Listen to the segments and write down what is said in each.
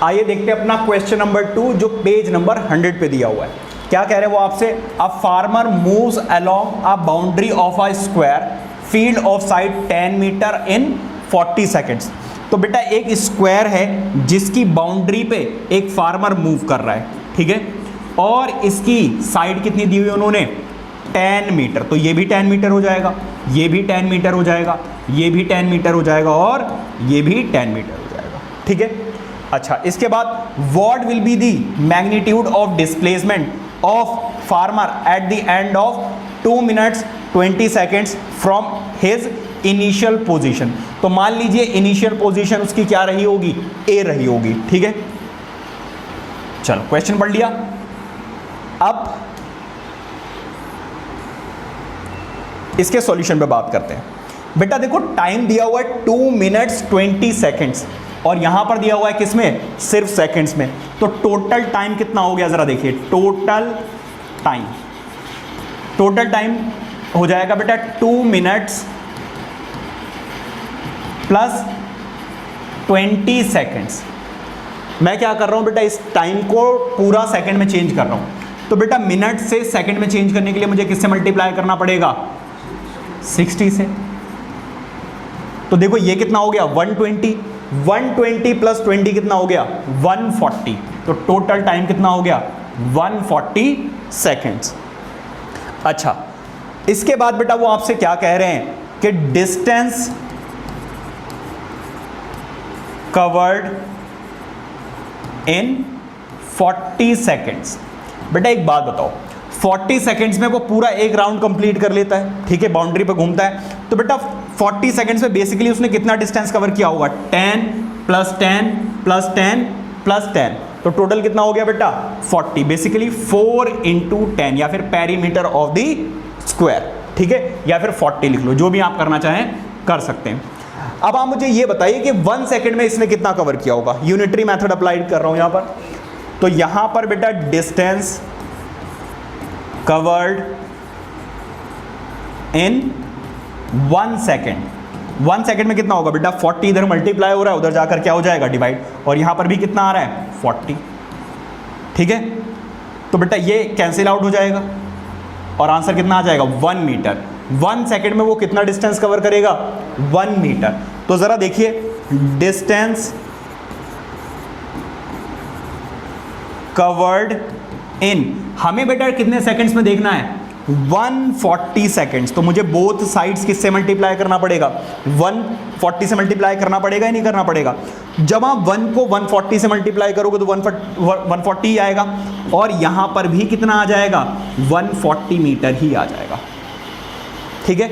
आइए देखते हैं अपना क्वेश्चन नंबर 2 जो पेज नंबर 100 पे दिया हुआ है। क्या कह रहे हैं वो आपसे, a farmer moves along a boundary of a square field of side 10 metre in 40 seconds. तो बेटा एक स्क्वायर है जिसकी बाउंड्री पे एक फार्मर मूव कर रहा है, ठीक है, और इसकी साइड कितनी दी हुई उन्होंने 10 मीटर। तो ये भी 10 मीटर हो जाएगा, ये भी 10 मीटर हो जाएगा, ये भी 10 मीटर हो जाएगा और ये भी 10 मीटर हो जाएगा, ठीक है। अच्छा, इसके बाद what will be the magnitude of displacement of farmer at the end of 2 minutes 20 seconds from his initial position. तो मान लीजिए इनिशियल पोजीशन उसकी क्या रही होगी, ए रही होगी, ठीक है। चलो क्वेश्चन पढ़ लिया। अब इसके सॉल्यूशन पे बात करते हैं। बेटा देखो टाइम दिया हुआ है 2 मिनट्स 20 सेकेंड्स और यहां पर दिया हुआ है किसमें, सिर्फ सेकेंड्स में। तो टोटल टाइम कितना हो गया, जरा देखिए, टोटल टाइम हो जाएगा बेटा 2 मिनट्स प्लस 20 सेकेंड्स। मैं क्या कर रहा हूं बेटा, इस टाइम को पूरा सेकंड में चेंज कर रहा हूं। तो बेटा मिनट से सेकंड में चेंज करने के लिए मुझे किससे मल्टीप्लाई करना पड़ेगा, 60 से। तो देखो ये कितना हो गया 120 प्लस 20 कितना हो गया 140। तो टोटल टाइम कितना हो गया 140 सेकेंड्स। अच्छा, इसके बाद बेटा वो आपसे क्या कह रहे हैं कि डिस्टेंस कवर्ड इन 40 सेकेंड्स। बेटा एक बात बताओ, 40 सेकेंड्स में वो पूरा एक राउंड कंप्लीट कर लेता है, ठीक है, बाउंड्री पे घूमता है। तो बेटा 40 सेकेंड्स में बेसिकली उसने कितना डिस्टेंस कवर किया होगा, 10 प्लस 10 प्लस 10 प्लस 10। तो टोटल कितना हो गया बेटा 40, बेसिकली 4 इंटू 10 या फिर पेरीमीटर ऑफ द स्क्वायर, ठीक है, या फिर 40 लिख लो, जो भी आप करना चाहें कर सकते हैं। अब आप मुझे ये बताइए कि 1 सेकेंड में इसने कितना कवर किया होगा। यूनिटरी मेथड अप्लाइड कर रहा हूं यहां पर। तो यहां पर बेटा distance covered in 1 second, 1 second में कितना होगा बेटा 40, इधर मल्टीप्लाई हो रहा है, उधर जाकर क्या हो जाएगा डिवाइड, और यहां पर भी कितना आ रहा है 40, ठीक है। तो बेटा ये कैंसिल आउट हो जाएगा और आंसर कितना आ जाएगा 1 मीटर। 1 सेकेंड में वो कितना डिस्टेंस कवर करेगा 1 मीटर। तो जरा देखिए डिस्टेंस कवर्ड इन, हमें बेटा कितने सेकंड्स में देखना है 140 सेकंड्स। तो मुझे बोथ साइड्स किससे मल्टीप्लाई करना पड़ेगा, 140 से मल्टीप्लाई करना पड़ेगा या नहीं करना पड़ेगा। जब आप 1 को 140 से मल्टीप्लाई करोगे तो 140 ही आएगा, और यहां पर भी कितना आ जाएगा 140 मीटर ही आ जाएगा, ठीक है।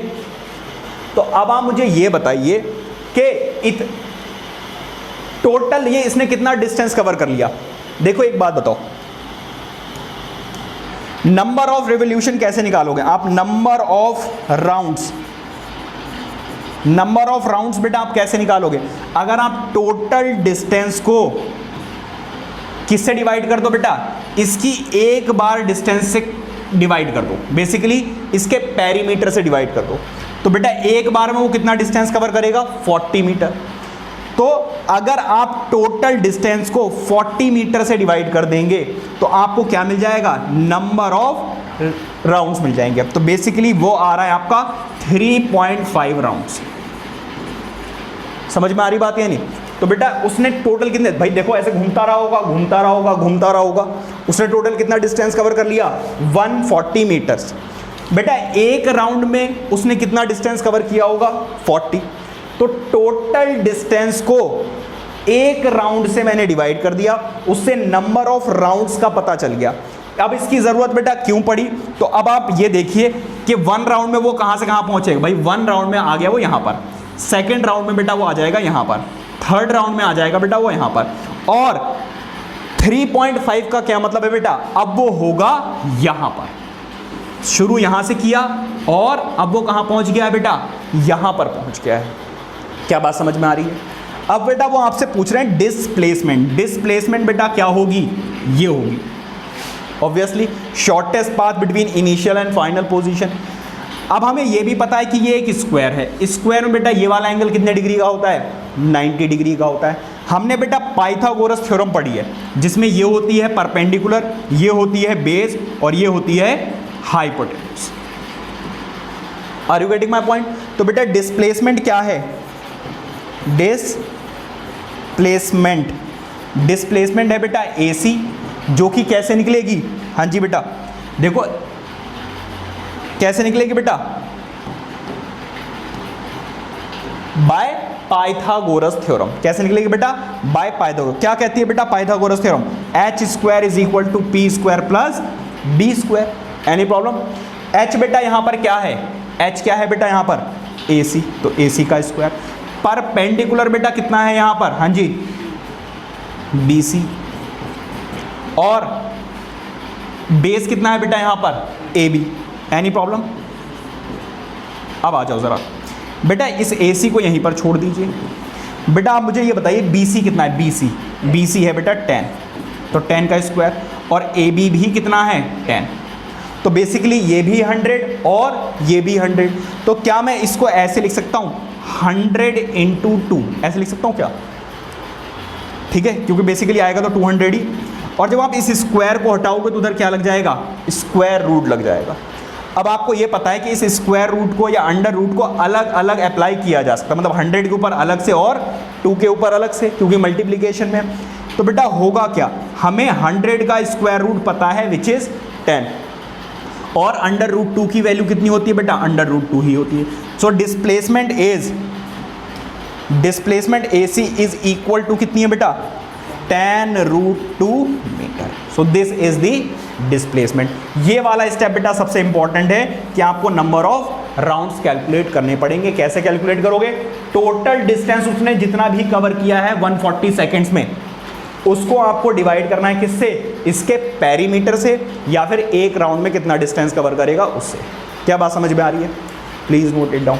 तो अब आप मुझे ये बताइए कि टोटल ये इसने कितना डिस्टेंस कवर कर लिया। देखो एक बात बताओ, नंबर ऑफ रिवोल्यूशन कैसे निकालोगे आप, नंबर ऑफ राउंड्स बेटा आप कैसे निकालोगे। अगर आप टोटल डिस्टेंस को किससे डिवाइड कर दो बेटा, इसकी एक बार डिस्टेंस से डिवाइड कर दो, बेसिकली इसके पेरीमीटर से डिवाइड कर दो। तो बेटा एक बार में वो कितना डिस्टेंस कवर करेगा 40 मीटर। तो अगर आप टोटल डिस्टेंस को 40 मीटर से डिवाइड कर देंगे तो आपको क्या मिल जाएगा, नंबर ऑफ राउंड्स मिल जाएंगे। अब तो बेसिकली वो आ रहा है आपका 3.5 राउंड्स। समझ में आ रही बात है नहीं। तो बेटा उसने टोटल कितने, भाई देखो ऐसे घूमता रहा होगा, उसने टोटल कितना डिस्टेंस कवर कर लिया 140 मीटर्स। बेटा एक राउंड में उसने कितना डिस्टेंस कवर किया होगा 40। तो टोटल डिस्टेंस को एक राउंड से मैंने डिवाइड कर दिया, उससे नंबर ऑफ राउंड्स का पता चल गया। अब इसकी जरूरत बेटा क्यों पड़ी, तो अब आप ये देखिए कि 1 राउंड में वो कहां से कहां पहुंचेगा। भाई 1 राउंड में आ गया वो यहां पर, 2nd राउंड में बेटा वो आ जाएगा यहां पर, 3rd राउंड में आ जाएगा बेटा वो यहां पर, और 3.5 का क्या मतलब है बेटा, अब वो होगा यहां पर। शुरू यहां से किया और अब वो कहां पहुंच गया है बेटा, यहां पर पहुंच गया है। क्या बात समझ में आ रही है। अब बेटा वो आपसे पूछ रहे हैं डिस्प्लेसमेंट बेटा क्या होगी, ये होगी obviously shortest path between initial and final position. अब हमें यह भी पता है कि ये एक स्क्वायर है, स्क्वायर में बेटा ये वाला एंगल कितने डिग्री का होता है 90 डिग्री का होता है। हमने बेटा पाइथागोरस थ्योरम पढ़ी है, जिसमें ये होती है परपेंडिकुलर, ये होती है बेस और ये होती है hypotenuse. Are you getting my point? तो बेटा डिस्प्लेसमेंट क्या है? डिस्प्लेसमेंट है बेटा AC, जो कि कैसे निकलेगी? हाँ जी बेटा, देखो कैसे निकलेगी बेटा? By Pythagoras theorem. कैसे निकलेगी बेटा? By Pythagoras. क्या कहती है बेटा Pythagoras theorem? h² is equal to p² plus b²। Any problem? h बेटा यहां पर क्या है? h क्या है बेटा यहां पर? AC, तो AC का स्क्वायर। परपेंडिकुलर बेटा कितना है यहां पर? हाँ जी BC। और बेस कितना है बेटा यहां पर? AB। Any problem? अब आ जाओ जरा बेटा, इस AC को यहीं पर छोड़ दीजिए। बेटा आप मुझे ये बताइए BC कितना है? BC है बेटा 10, तो 10 का स्क्वायर। और AB भी कितना है? 10। तो बेसिकली ये भी 100 और ये भी 100। तो क्या मैं इसको ऐसे लिख सकता हूँ 100 × 2, ऐसे लिख सकता हूँ क्या? ठीक है, क्योंकि बेसिकली आएगा तो 200 ही। और जब आप इस स्क्वायर को हटाओगे तो उधर क्या लग जाएगा? स्क्वायर रूट लग जाएगा। अब आपको ये पता है कि इस स्क्वायर रूट को या अंडर रूट को अलग अलग अप्लाई किया जा सकता है, मतलब 100 के ऊपर अलग से और 2 के ऊपर अलग से, क्योंकि मल्टीप्लिकेशन में। तो बेटा होगा क्या? हमें 100 का स्क्वायर रूट पता है विच इज 10, और अंडर रूट 2 की वैल्यू कितनी होती है बेटा? अंडर रूट 2 ही होती है। So displacement AC is equal to कितनी है बेटा? 10√2 metre. So this is the displacement. ये वाला स्टेप बेटा सबसे इंपॉर्टेंट है कि आपको नंबर ऑफ राउंड्स कैलकुलेट करने पड़ेंगे। कैसे कैलकुलेट करोगे? टोटल डिस्टेंस उसने जितना भी कवर किया है 140 सेकेंड्स में, उसको आपको डिवाइड करना है किससे? इसके पेरीमीटर से, या फिर एक राउंड में कितना डिस्टेंस कवर करेगा उससे। क्या बात समझ में आ रही है? Please note it down.